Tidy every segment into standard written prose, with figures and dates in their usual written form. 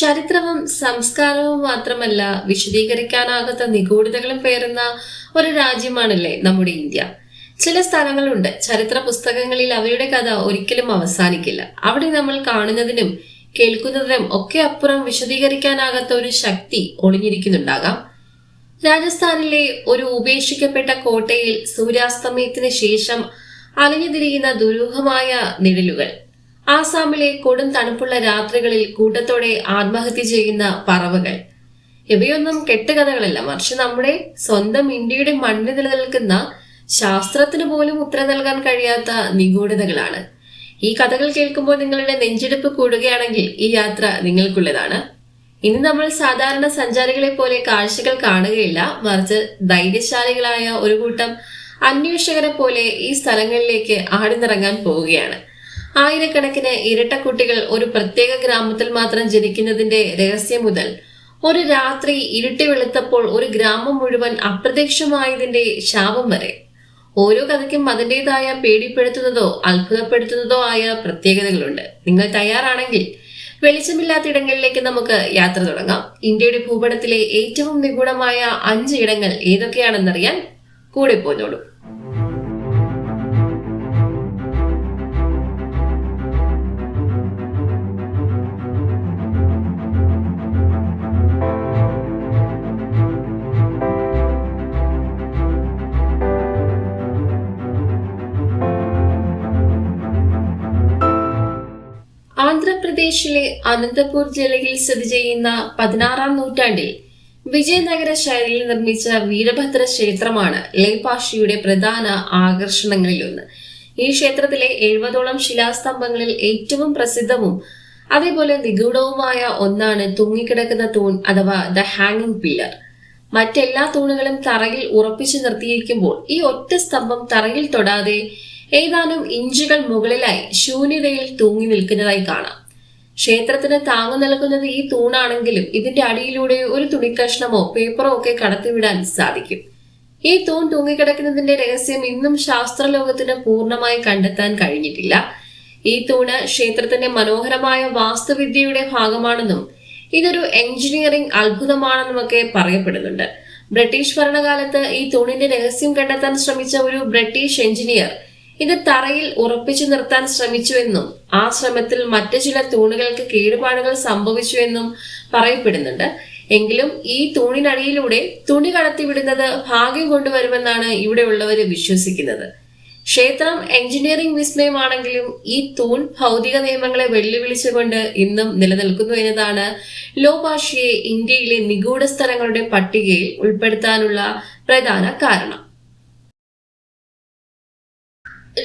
ചരിത്രവും സംസ്കാരവും മാത്രമല്ല വിശദീകരിക്കാനാകാത്ത നിഗൂഢതകളും പേറുന്ന ഒരു രാജ്യമാണല്ലേ നമ്മുടെ ഇന്ത്യ. ചില സ്ഥലങ്ങളുണ്ട്, ചരിത്ര പുസ്തകങ്ങളിൽ അവയുടെ കഥ ഒരിക്കലും അവസാനിക്കില്ല. അവിടെ നമ്മൾ കാണുന്നതിനും കേൾക്കുന്നതിനും ഒക്കെ അപ്പുറം വിശദീകരിക്കാനാകാത്ത ഒരു ശക്തി ഒളിഞ്ഞിരിക്കുന്നുണ്ടാകാം. രാജസ്ഥാനിലെ ഒരു ഉപേക്ഷിക്കപ്പെട്ട കോട്ടയിൽ സൂര്യാസ്തമയത്തിന് ശേഷം അലഞ്ഞുതിരിയുന്ന ദുരൂഹമായ നിഴലുകൾ, ആസാമിലെ കൊടും തണുപ്പുള്ള രാത്രികളിൽ കൂട്ടത്തോടെ ആത്മഹത്യ ചെയ്യുന്ന പറവകൾ, ഇവയൊന്നും കെട്ടുകഥകളല്ല, മറിച്ച് നമ്മുടെ സ്വന്തം ഇന്ത്യയുടെ മണ്ണിൽ നിലനിൽക്കുന്ന ശാസ്ത്രത്തിന് പോലും ഉത്തരം നൽകാൻ കഴിയാത്ത നിഗൂഢതകളാണ്. ഈ കഥകൾ കേൾക്കുമ്പോൾ നിങ്ങളുടെ നെഞ്ചെടുപ്പ് കൂടുകയാണെങ്കിൽ ഈ യാത്ര നിങ്ങൾക്കുള്ളതാണ്. ഇനി നമ്മൾ സാധാരണ സഞ്ചാരികളെ പോലെ കാഴ്ചകൾ കാണുകയില്ല, മറിച്ച് ധൈര്യശാലികളായ ഒരു കൂട്ടം അന്വേഷകരെ പോലെ ഈ സ്ഥലങ്ങളിലേക്ക് ആടിനിറങ്ങാൻ പോവുകയാണ്. ആയിരക്കണക്കിന് ഇരട്ടക്കുട്ടികൾ ഒരു പ്രത്യേക ഗ്രാമത്തിൽ മാത്രം ജനിക്കുന്നതിന്റെ രഹസ്യം മുതൽ ഒരു രാത്രി ഇരുട്ടി വെളുത്തപ്പോൾ ഒരു ഗ്രാമം മുഴുവൻ അപ്രത്യക്ഷമായതിന്റെ ശാപം വരെ, ഓരോ കഥയ്ക്കും അതിൻ്റെതായ പേടിപ്പെടുത്തുന്നതോ അത്ഭുതപ്പെടുത്തുന്നതോ ആയ പ്രത്യേകതകളുണ്ട്. നിങ്ങൾ തയ്യാറാണെങ്കിൽ വെളിച്ചമില്ലാത്ത ഇടങ്ങളിലേക്ക് നമുക്ക് യാത്ര തുടങ്ങാം. ഇന്ത്യയുടെ ഭൂപടത്തിലെ ഏറ്റവും നിഗൂഢമായ 5 ഇടങ്ങൾ ഏതൊക്കെയാണെന്നറിയാൻ കൂടെ പോന്നോളൂ. ആന്ധ്രാപ്രദേശിലെ അനന്തപൂർ ജില്ലയിൽ സ്ഥിതി ചെയ്യുന്ന 16-ാം നൂറ്റാണ്ടിൽ വിജയനഗര ശൈലിയിൽ നിർമ്മിച്ച വീരഭദ്ര ക്ഷേത്രമാണ് ലേപാക്ഷിയുടെ പ്രധാന ആകർഷണങ്ങളിലൊന്ന്. ഈ ക്ഷേത്രത്തിലെ 70ഓളം ശിലാസ്തംഭങ്ങളിൽ ഏറ്റവും പ്രസിദ്ധവും അതേപോലെ നിഗൂഢവുമായ ഒന്നാണ് തൂങ്ങിക്കിടക്കുന്ന തൂൺ അഥവാ ദ ഹാങ്ങിങ് പില്ലർ. മറ്റെല്ലാ തൂണുകളും തറയിൽ ഉറപ്പിച്ചു നിർത്തിയിരിക്കുമ്പോൾ ഈ ഒറ്റ സ്തംഭം തറയിൽ തൊടാതെ ഏതാനും ഇഞ്ചുകൾ മുകളിലായി ശൂന്യതയിൽ തൂങ്ങി നിൽക്കുന്നതായി കാണാം. ക്ഷേത്രത്തിന് താങ്ങു നൽകുന്നത് ഈ തൂണാണെങ്കിലും ഇതിന്റെ അടിയിലൂടെ ഒരു തുണിക്കഷ്ണമോ പേപ്പറോ ഒക്കെ കടത്തിവിടാൻ സാധിക്കും. ഈ തൂൺ തൂങ്ങിക്കിടക്കുന്നതിന്റെ രഹസ്യം ഇന്നും ശാസ്ത്രലോകത്തിന് പൂർണ്ണമായി കണ്ടെത്താൻ കഴിഞ്ഞിട്ടില്ല. ഈ തൂണ് ക്ഷേത്രത്തിന്റെ മനോഹരമായ വാസ്തുവിദ്യയുടെ ഭാഗമാണെന്നും ഇതൊരു എഞ്ചിനീയറിംഗ് അത്ഭുതമാണെന്നുമൊക്കെ പറയപ്പെടുന്നുണ്ട്. ബ്രിട്ടീഷ് ഭരണകാലത്ത് ഈ തൂണിന്റെ രഹസ്യം കണ്ടെത്താൻ ശ്രമിച്ച ഒരു ബ്രിട്ടീഷ് എഞ്ചിനീയർ ഇത് തറയിൽ ഉറപ്പിച്ചു നിർത്താൻ ശ്രമിച്ചുവെന്നും ആ ശ്രമത്തിൽ മറ്റു ചില തൂണുകൾക്ക് കേടുപാടുകൾ സംഭവിച്ചുവെന്നും പറയപ്പെടുന്നുണ്ട്. എങ്കിലും ഈ തൂണിനടിയിലൂടെ തുണി കടത്തിവിടുന്നത് ഭാഗ്യം കൊണ്ടുവരുമെന്നാണ് ഇവിടെയുള്ളവർ വിശ്വസിക്കുന്നത്. ക്ഷേത്രം എഞ്ചിനീയറിംഗ് വിസ്മയമാണെങ്കിലും ഈ തൂൺ ഭൗതിക നിയമങ്ങളെ വെല്ലുവിളിച്ചുകൊണ്ട് ഇന്നും നിലനിൽക്കുന്നു എന്നതാണ് ലേപാക്ഷിയെ ഇന്ത്യയിലെ നിഗൂഢ സ്ഥലങ്ങളുടെ പട്ടികയിൽ ഉൾപ്പെടുത്താനുള്ള പ്രധാന കാരണം.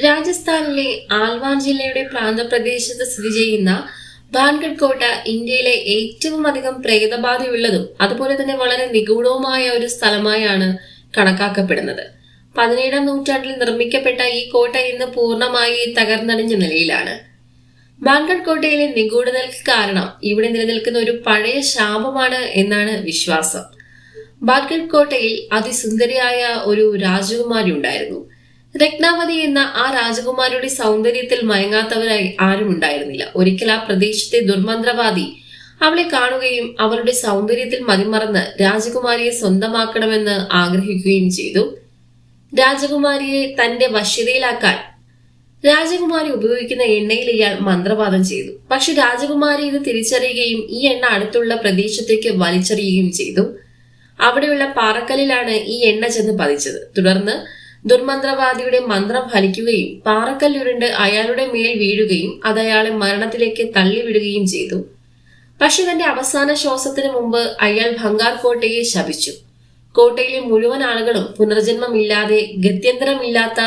രാജസ്ഥാനിലെ ആൽവാർ ജില്ലയുടെ പ്രാന്തപ്രദേശത്ത് സ്ഥിതി ചെയ്യുന്ന ഭാൻഗഡ് കോട്ട ഇന്ത്യയിലെ ഏറ്റവും അധികം പ്രേതബാധയുള്ളതും അതുപോലെ തന്നെ വളരെ നിഗൂഢവുമായ ഒരു സ്ഥലമായാണ് കണക്കാക്കപ്പെടുന്നത്. 17-ാം നൂറ്റാണ്ടിൽ നിർമ്മിക്കപ്പെട്ട ഈ കോട്ട ഇന്ന് പൂർണ്ണമായി തകർന്നടിഞ്ഞ നിലയിലാണ്. ഭാൻഗഡ് കോട്ടയിലെ നിഗൂഢതയ്ക്ക് കാരണം ഇവിടെ നിലനിൽക്കുന്ന ഒരു പഴയ ശാപമാണ് എന്നാണ് വിശ്വാസം. ഭാൻഗഡ് കോട്ടയിൽ അതിസുന്ദരിയായ ഒരു രാജകുമാരി ഉണ്ടായിരുന്നു. രത്നാവതി എന്ന ആ രാജകുമാരിയുടെ സൗന്ദര്യത്തിൽ മയങ്ങാത്തവരായി ആരും ഉണ്ടായിരുന്നില്ല. ഒരിക്കൽ ആ പ്രദേശത്തെ ദുർമന്ത്രവാദി അവളെ കാണുകയും അവളുടെ സൗന്ദര്യത്തിൽ മതിമറന്ന് രാജകുമാരിയെ സ്വന്തമാക്കണമെന്ന് ആഗ്രഹിക്കുകയും ചെയ്തു. രാജകുമാരിയെ തന്റെ വശതയിലാക്കാൻ രാജകുമാരി ഉപയോഗിക്കുന്ന എണ്ണയിൽ ഇയാൾ മന്ത്രവാദം ചെയ്തു. പക്ഷെ രാജകുമാരി ഇത് തിരിച്ചറിയുകയും ഈ എണ്ണ അടുത്തുള്ള പ്രദേശത്തേക്ക് വലിച്ചെറിയുകയും ചെയ്തു. അവിടെയുള്ള പാറക്കല്ലിലാണ് ഈ എണ്ണ ചെന്ന് പതിച്ചത്. തുടർന്ന് ദുർമന്ത്രവാദിയുടെ മന്ത്രം ഫലിക്കുകയും പാറക്കല്ലുരുണ്ട് അയാളുടെ മേൽ വീഴുകയും അത് അയാളെ മരണത്തിലേക്ക് തള്ളിവിടുകയും ചെയ്തു. പക്ഷെ തന്റെ അവസാന ശ്വാസത്തിന് മുമ്പ് അയാൾ ഭംഗാർ കോട്ടയെ ശപിച്ചു. കോട്ടയിലെ മുഴുവൻ ആളുകളും പുനർജന്മമില്ലാതെ ഗത്യന്തരമില്ലാത്ത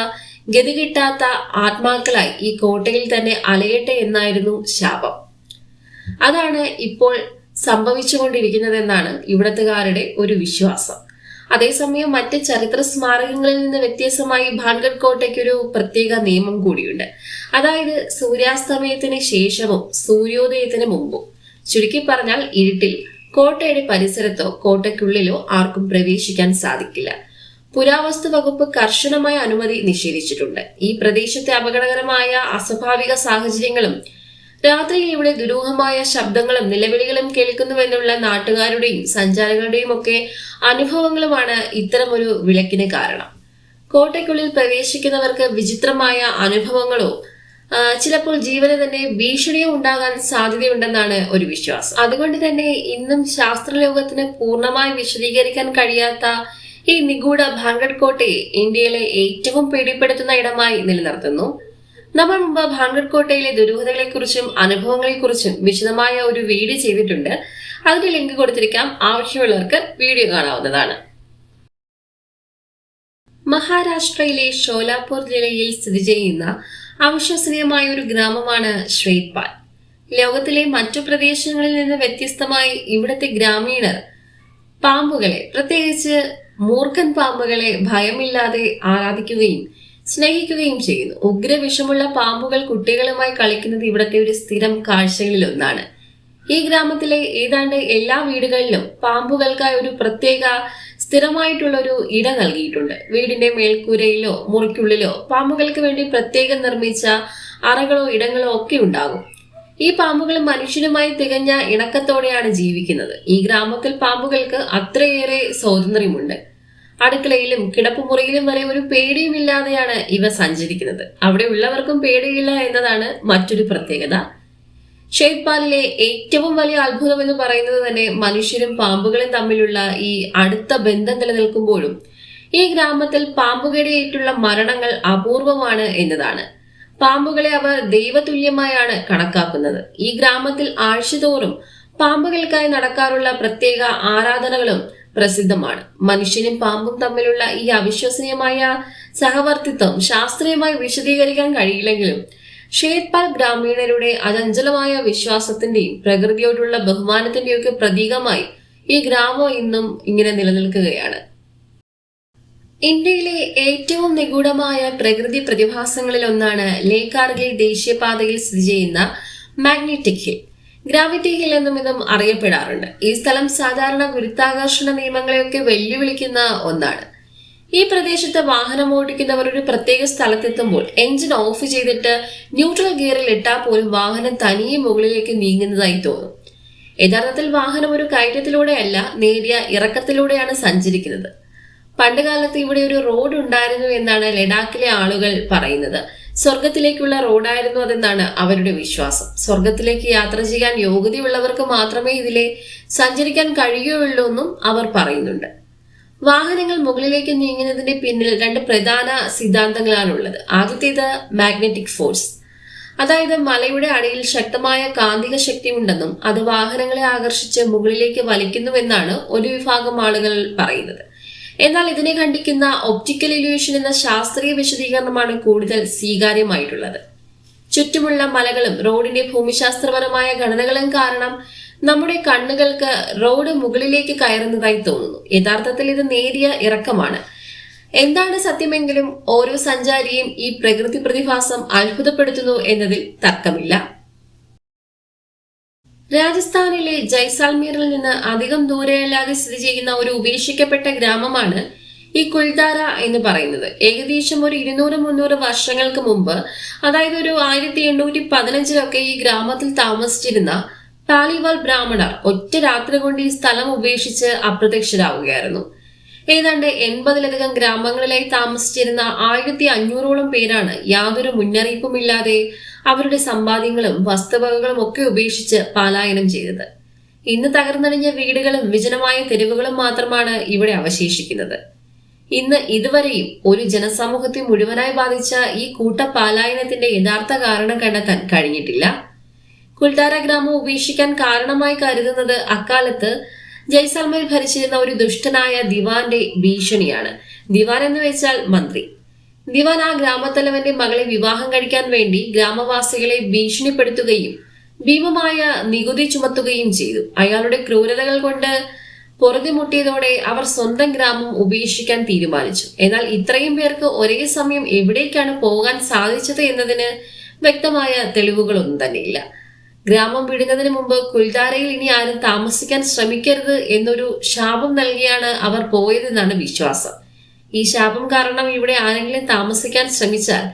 ഗതി കിട്ടാത്ത ആത്മാക്കളായി ഈ കോട്ടയിൽ തന്നെ അലയട്ടെ എന്നായിരുന്നു ശാപം. അതാണ് ഇപ്പോൾ സംഭവിച്ചുകൊണ്ടിരിക്കുന്നതെന്നാണ് ഇവിടത്തുകാരുടെ ഒരു വിശ്വാസം. അതേസമയം മറ്റ് ചരിത്ര സ്മാരകങ്ങളിൽ നിന്ന് വ്യത്യസ്തമായി ഭാൻഗഡ് കോട്ടയ്ക്ക് ഒരു പ്രത്യേക നിയമം കൂടിയുണ്ട്. അതായത് സൂര്യാസ്തമയത്തിന് ശേഷവും സൂര്യോദയത്തിന് മുമ്പും, ചുരുക്കി പറഞ്ഞാൽ ഇരുട്ടിൽ കോട്ടയുടെ പരിസരത്തോ കോട്ടയ്ക്കുള്ളിലോ ആർക്കും പ്രവേശിക്കാൻ സാധിക്കില്ല. പുരാവസ്തു വകുപ്പ് കർശനമായ അനുമതി നിഷേധിച്ചിട്ടുണ്ട്. ഈ പ്രദേശത്തെ അപകടകരമായ അസ്വാഭാവിക സാഹചര്യങ്ങളും രാത്രിയിൽ ഇവിടെ ദുരൂഹമായ ശബ്ദങ്ങളും നിലവിളികളും കേൾക്കുന്നുവെന്നുള്ള നാട്ടുകാരുടെയും സഞ്ചാരികളുടെയും ഒക്കെ അനുഭവങ്ങളുമാണ് ഇത്തരമൊരു വിലക്കിന് കാരണം. കോട്ടയ്ക്കുള്ളിൽ പ്രവേശിക്കുന്നവർക്ക് വിചിത്രമായ അനുഭവങ്ങളോ ചിലപ്പോൾ ജീവന് തന്നെ ഭീഷണിയോ ഉണ്ടാകാൻ സാധ്യതയുണ്ടെന്നാണ് ഒരു വിശ്വാസം. അതുകൊണ്ട് തന്നെ ഇന്നും ശാസ്ത്രലോകത്തിന് പൂർണ്ണമായി വിശദീകരിക്കാൻ കഴിയാത്ത ഈ നിഗൂഢ ഭാൻഗഡ് കോട്ടയെ ഇന്ത്യയിലെ ഏറ്റവും പേടിപ്പെടുത്തുന്ന ഇടമായി നിലനിർത്തുന്നു. നമ്മൾ മുമ്പ് ഭാൻഗഡ് കോട്ടയിലെ ദുരൂഹതകളെക്കുറിച്ചും അനുഭവങ്ങളെക്കുറിച്ചും വിശദമായ ഒരു വീഡിയോ ചെയ്തിട്ടുണ്ട്. അതിന്റെ ലിങ്ക് കൊടുത്തിരിക്കാം, ആവശ്യമുള്ളവർക്ക് വീഡിയോ കാണാവുന്നതാണ്. മഹാരാഷ്ട്രയിലെ ഷോലാപൂർ ജില്ലയിൽ സ്ഥിതി ചെയ്യുന്ന അവിശ്വസനീയമായ ഒരു ഗ്രാമമാണ് ശ്വേത്പാൽ. ലോകത്തിലെ മറ്റു പ്രദേശങ്ങളിൽ നിന്ന് വ്യത്യസ്തമായി ഇവിടുത്തെ ഗ്രാമീണർ പാമ്പുകളെ, പ്രത്യേകിച്ച് മൂർഖൻ പാമ്പുകളെ ഭയമില്ലാതെ ആരാധിക്കുകയും സ്നേഹിക്കുകയും ചെയ്യുന്നു. ഉഗ്രവിഷമുള്ള പാമ്പുകൾ കുട്ടികളുമായി കളിക്കുന്നത് ഇവിടത്തെ ഒരു സ്ഥിരം കാഴ്ചകളിൽ ഒന്നാണ്. ഈ ഗ്രാമത്തിലെ ഏതാണ്ട് എല്ലാ വീടുകളിലും പാമ്പുകൾക്കായി ഒരു പ്രത്യേക സ്ഥിരമായിട്ടുള്ള ഒരു ഇട നൽകിയിട്ടുണ്ട്. വീടിന്റെ മേൽക്കൂരയിലോ മുറിക്കുള്ളിലോ പാമ്പുകൾക്ക് വേണ്ടി പ്രത്യേകം നിർമ്മിച്ച അറകളോ ഇടങ്ങളോ ഒക്കെ ഉണ്ടാകും. ഈ പാമ്പുകൾ മനുഷ്യനുമായി തികഞ്ഞ ഇണക്കത്തോടെയാണ് ജീവിക്കുന്നത്. ഈ ഗ്രാമത്തിൽ പാമ്പുകൾക്ക് അത്രയേറെ സ്വാതന്ത്ര്യമുണ്ട്. അടുക്കളയിലും കിടപ്പുമുറിയിലും വരെ ഒരു പേടിയുമില്ലാതെയാണ് ഇവ സഞ്ചരിക്കുന്നത്. അവിടെ ഉള്ളവർക്കും പേടിയില്ല എന്നതാണ് മറ്റൊരു പ്രത്യേകത. ശ്വേത്പാലിലെ ഏറ്റവും വലിയ അത്ഭുതം എന്ന് പറയുന്നത് തന്നെ മനുഷ്യരും പാമ്പുകളും തമ്മിലുള്ള ഈ അടുത്ത ബന്ധം നിലനിൽക്കുമ്പോഴും ഈ ഗ്രാമത്തിൽ പാമ്പുകടിയേറ്റുള്ള മരണങ്ങൾ അപൂർവമാണ് എന്നതാണ്. പാമ്പുകളെ അവർ ദൈവതുല്യമായാണ് കണക്കാക്കുന്നത്. ഈ ഗ്രാമത്തിൽ ആഴ്ചതോറും പാമ്പുകൾക്കായി നടക്കാറുള്ള പ്രത്യേക ആരാധനകളും പ്രസിദ്ധമാണ്. മനുഷ്യനും പാമ്പും തമ്മിലുള്ള ഈ അവിശ്വസനീയമായ സഹവർത്തിത്വം ശാസ്ത്രീയമായി വിശദീകരിക്കാൻ കഴിയില്ലെങ്കിലും ശ്വേത്പാൽ ഗ്രാമീണരുടെ അചഞ്ചലമായ വിശ്വാസത്തിന്റെയും പ്രകൃതിയോടുള്ള ബഹുമാനത്തിന്റെയും ഒക്കെ പ്രതീകമായി ഈ ഗ്രാമം ഇന്നും ഇങ്ങനെ നിലനിൽക്കുകയാണ്. ഇന്ത്യയിലെ ഏറ്റവും നിഗൂഢമായ പ്രകൃതി പ്രതിഭാസങ്ങളിൽ ഒന്നാണ് ലേ കാർഗിൽ ദേശീയപാതയിൽ സ്ഥിതി ചെയ്യുന്ന മാഗ്നറ്റിക് ഹിൽ. ഗ്രാവിറ്റി ഹിൽ എന്നും ഇതും അറിയപ്പെടാറുണ്ട്. ഈ സ്ഥലം സാധാരണ ഗുരുത്വാകർഷണ നിയമങ്ങളെയൊക്കെ വെല്ലുവിളിക്കുന്ന ഒന്നാണ്. ഈ പ്രദേശത്ത് വാഹനം ഓടിക്കുന്നവർ ഒരു പ്രത്യേക സ്ഥലത്തെത്തുമ്പോൾ എഞ്ചിൻ ഓഫ് ചെയ്തിട്ട് ന്യൂട്രൽ ഗിയറിൽ ഇട്ടാൽ പോലും വാഹനം തനിയെ മുകളിലേക്ക് നീങ്ങുന്നതായി തോന്നും. യഥാർത്ഥത്തിൽ വാഹനം ഒരു കയറ്റത്തിലൂടെയല്ല, നേരിയ ഇറക്കത്തിലൂടെയാണ് സഞ്ചരിക്കുന്നത്. പണ്ടുകാലത്ത് ഇവിടെ ഒരു റോഡ് ഉണ്ടായിരുന്നു എന്നാണ് ലഡാക്കിലെ ആളുകൾ പറയുന്നത്. സ്വർഗത്തിലേക്കുള്ള റോഡായിരുന്നു അതെന്നാണ് അവരുടെ വിശ്വാസം. സ്വർഗത്തിലേക്ക് യാത്ര ചെയ്യാൻ യോഗ്യതയുള്ളവർക്ക് മാത്രമേ ഇതിലെ സഞ്ചരിക്കാൻ കഴിയുകയുള്ളൂ എന്നും അവർ പറയുന്നുണ്ട്. വാഹനങ്ങൾ മുകളിലേക്ക് നീങ്ങുന്നതിന്റെ പിന്നിൽ രണ്ട് പ്രധാന സിദ്ധാന്തങ്ങളാണുള്ളത്. ആദ്യത്തേത് മാഗ്നറ്റിക് ഫോഴ്സ്, അതായത് മലയുടെ അടിയിൽ ശക്തമായ കാന്തിക ശക്തി ഉണ്ടെന്നും അത് വാഹനങ്ങളെ ആകർഷിച്ച് മുകളിലേക്ക് വലിക്കുന്നുവെന്നാണ് ഒരു വിഭാഗം ആളുകൾ പറയുന്നത്. എന്നാൽ ഇതിനെ ഖണ്ഡിക്കുന്ന ഒപ്റ്റിക്കൽ ഇല്യൂഷൻ എന്ന ശാസ്ത്രീയ വിശദീകരണമാണ് കൂടുതൽ സ്വീകാര്യമായിട്ടുള്ളത്. ചുറ്റുമുള്ള മലകളും റോഡിന്റെ ഭൂമിശാസ്ത്രപരമായ ഘടനകളും കാരണം നമ്മുടെ കണ്ണുകൾക്ക് റോഡ് മുകളിലേക്ക് കയറുന്നതായി തോന്നുന്നു. യഥാർത്ഥത്തിൽ ഇത് നേരിയ ഇറക്കമാണ്. എന്താണ് സത്യമെങ്കിലും ഓരോ സഞ്ചാരിയും ഈ പ്രകൃതി പ്രതിഭാസം അത്ഭുതപ്പെടുത്തുന്നു എന്നതിൽ തർക്കമില്ല. രാജസ്ഥാനിലെ ജയ്സാൽമീറിൽ നിന്ന് അധികം ദൂരെയല്ലാതെ സ്ഥിതി ചെയ്യുന്ന ഒരു ഉപേക്ഷിക്കപ്പെട്ട ഗ്രാമമാണ് ഈ കുൽദാര എന്ന് പറയുന്നത്. ഏകദേശം ഒരു 200-300 വർഷങ്ങൾക്ക് മുമ്പ്, അതായത് ഒരു 1815 ഈ ഗ്രാമത്തിൽ താമസിച്ചിരുന്ന പാലിവാൽ ബ്രാഹ്മണർ ഒറ്റ രാത്രി കൊണ്ട് ഈ സ്ഥലം ഉപേക്ഷിച്ച് അപ്രത്യക്ഷരാവുകയായിരുന്നു. ഏതാണ്ട് 80-ലധികം ഗ്രാമങ്ങളിലായി താമസിച്ചിരുന്ന 1500-ഓളം പേരാണ് യാതൊരു മുന്നറിയിപ്പുമില്ലാതെ അവരുടെ സമ്പാദ്യങ്ങളും വസ്തുവകകളും ഒക്കെ ഉപേക്ഷിച്ച് പലായനം ചെയ്തത്. ഇന്ന് തകർന്നടിഞ്ഞ വീടുകളും വിജനമായ തെരുവുകളും മാത്രമാണ് ഇവിടെ അവശേഷിക്കുന്നത്. ഇന്ന് ഇതുവരെയും ഒരു ജനസമൂഹത്തെ മുഴുവനായി ബാധിച്ച ഈ കൂട്ട പലായനത്തിന്റെ യഥാർത്ഥ കാരണം കണ്ടെത്താൻ കഴിഞ്ഞിട്ടില്ല. കുൽദാര ഗ്രാമം ഉപേക്ഷിക്കാൻ കാരണമായി കരുതുന്നത് അക്കാലത്ത് ജയ്സാൽമേർ ഭരിച്ചിരുന്ന ഒരു ദുഷ്ടനായ ദിവാന്റെ ഭീഷണിയാണ്. ദിവാൻ എന്ന് വെച്ചാൽ മന്ത്രി. ദിവാൻ ആ ഗ്രാമത്തലവന്റെ മകളെ വിവാഹം കഴിക്കാൻ വേണ്ടി ഗ്രാമവാസികളെ ഭീഷണിപ്പെടുത്തുകയും ഭീമമായ നികുതി ചുമത്തുകയും ചെയ്തു. അയാളുടെ ക്രൂരതകൾ കൊണ്ട് പൊറുതിമുട്ടിയതോടെ അവർ സ്വന്തം ഗ്രാമം ഉപേക്ഷിക്കാൻ തീരുമാനിച്ചു. എന്നാൽ ഇത്രയും പേർക്ക് ഒരേ സമയം എവിടേക്കാണ് പോകാൻ സാധിച്ചത് എന്നതിന് വ്യക്തമായ തെളിവുകളൊന്നും തന്നെയില്ല. ഗ്രാമം വിടുന്നതിന് മുമ്പ് കുൽദാരയിൽ ഇനി ആരും താമസിക്കാൻ ശ്രമിക്കരുത് എന്നൊരു ശാപം നൽകിയാണ് അവർ പോയതെന്നാണ് വിശ്വാസം. ഈ ശാപം കാരണം ഇവിടെ ആരെങ്കിലും താമസിക്കാൻ ശ്രമിച്ചാൽ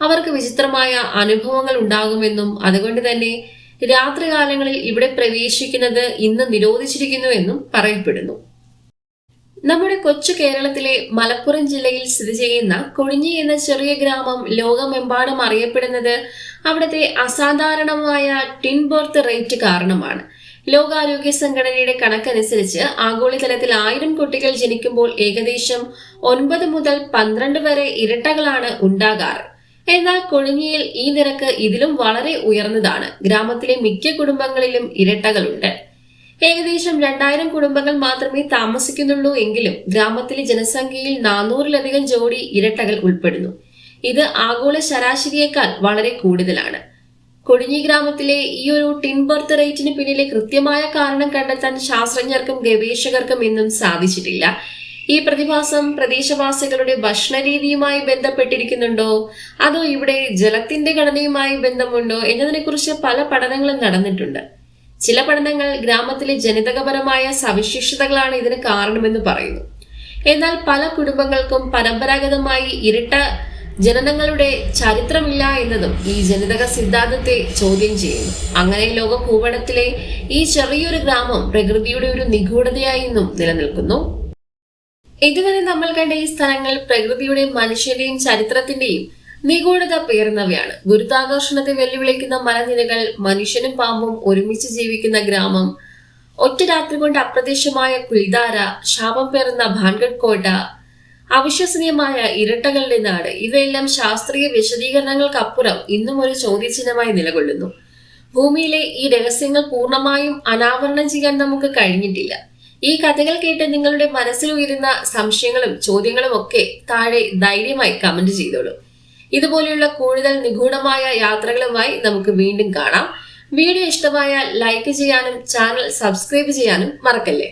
അവർക്ക് വിചിത്രമായ അനുഭവങ്ങൾ ഉണ്ടാകുമെന്നും അതുകൊണ്ട് തന്നെ രാത്രികാലങ്ങളിൽ ഇവിടെ പ്രവേശിക്കുന്നത് ഇന്ന് നിരോധിച്ചിരിക്കുന്നു എന്നും പറയപ്പെടുന്നു. നമ്മുടെ കൊച്ചു കേരളത്തിലെ മലപ്പുറം ജില്ലയിൽ സ്ഥിതി ചെയ്യുന്ന കൊടിഞ്ഞി എന്ന ചെറിയ ഗ്രാമം ലോകമെമ്പാടും അറിയപ്പെടുന്നത് അവിടുത്തെ അസാധാരണമായ ടിൻ ബർത്ത് റേറ്റ് കാരണമാണ്. ലോകാരോഗ്യ സംഘടനയുടെ കണക്കനുസരിച്ച് ആഗോളതലത്തിൽ 1000 കുട്ടികൾ ജനിക്കുമ്പോൾ ഏകദേശം 9 മുതൽ 12 വരെ ഇരട്ടകളാണ് ഉണ്ടാകാറ്. എന്നാൽ കൊടിഞ്ഞിയിൽ ഈ നിരക്ക് ഇതിലും വളരെ ഉയർന്നതാണ്. ഗ്രാമത്തിലെ മിക്ക കുടുംബങ്ങളിലും ഇരട്ടകളുണ്ട്. ഏകദേശം 2000 കുടുംബങ്ങൾ മാത്രമേ താമസിക്കുന്നുള്ളൂ എങ്കിലും ഗ്രാമത്തിലെ ജനസംഖ്യയിൽ 400-ലധികം ജോഡി ഇരട്ടകൾ ഉൾപ്പെടുന്നു. ഇത് ആഗോള ശരാശരിയേക്കാൾ വളരെ കൂടുതലാണ്. കൊടിഞ്ഞി ഗ്രാമത്തിലെ ഈ ഒരു ടിൻ ബർത്ത് റേറ്റിന് പിന്നിലെ കൃത്യമായ കാരണം കണ്ടെത്താൻ ശാസ്ത്രജ്ഞർക്കും ഗവേഷകർക്കും ഇന്നും സാധിച്ചിട്ടില്ല. ഈ പ്രതിഭാസം പ്രദേശവാസികളുടെ ഭക്ഷണരീതിയുമായി ബന്ധപ്പെട്ടിരിക്കുന്നുണ്ടോ, അതോ ഇവിടെ ജലത്തിന്റെ ഘടനയുമായി ബന്ധമുണ്ടോ എന്നതിനെക്കുറിച്ച് പല പഠനങ്ങളും നടന്നിട്ടുണ്ട്. ചില പഠനങ്ങൾ ഗ്രാമത്തിലെ ജനിതകപരമായ സവിശേഷതകളാണ് ഇതിന് കാരണമെന്ന് പറയുന്നു. എന്നാൽ പല കുടുംബങ്ങൾക്കും പരമ്പരാഗതമായി ഇരട്ട ജനനങ്ങളുടെ ചരിത്രമില്ല എന്നതും ഈ ജനിതക സിദ്ധാന്തത്തെ ചോദ്യം ചെയ്യുന്നു. അങ്ങനെ ലോക ഭൂപടത്തിലെ ഈ ചെറിയൊരു ഗ്രാമം പ്രകൃതിയുടെ ഒരു നിഗൂഢതയായി ഇന്നും നിലനിൽക്കുന്നു. ഇതുവരെ നമ്മൾ കണ്ട ഈ സ്ഥലങ്ങൾ പ്രകൃതിയുടെ മനുഷ്യന്റെയും ചരിത്രത്തിന്റെയും നിഗൂഢത പേർന്നവയാണ്. ഗുരുത്വാകർഷണത്തെ വെല്ലുവിളിക്കുന്ന മലനിരകൾ, മനുഷ്യനും പാമ്പും ഒരുമിച്ച് ജീവിക്കുന്ന ഗ്രാമം, ഒറ്റ രാത്രി കൊണ്ട് അപ്രത്യക്ഷമായ കുൽധാര, ശാപം പേറുന്ന ഭാൻഗഡ് കോട്ട, അവിശ്വസനീയമായ ഇരട്ടകളുടെ നാട്, ഇവയെല്ലാം ശാസ്ത്രീയ വിശദീകരണങ്ങൾക്കപ്പുറം ഇന്നും ഒരു ചോദ്യചിഹ്നമായി നിലകൊള്ളുന്നു. ഭൂമിയിലെ ഈ രഹസ്യങ്ങൾ പൂർണ്ണമായും അനാവരണം ചെയ്യാൻ നമുക്ക് കഴിഞ്ഞിട്ടില്ല. ഈ കഥകൾ കേട്ട് നിങ്ങളുടെ മനസ്സിൽ ഉയരുന്ന സംശയങ്ങളും ചോദ്യങ്ങളും ഒക്കെ താഴെ ധൈര്യമായി കമന്റ് ചെയ്തോളൂ. ഇതുപോലെയുള്ള കൂടുതൽ നിഗൂഢമായ യാത്രകളുമായി നമുക്ക് വീണ്ടും കാണാം. വീഡിയോ ഇഷ്ടമായാൽ ലൈക്ക് ചെയ്യാനും ചാനൽ സബ്സ്ക്രൈബ് ചെയ്യാനും മറക്കല്ലേ.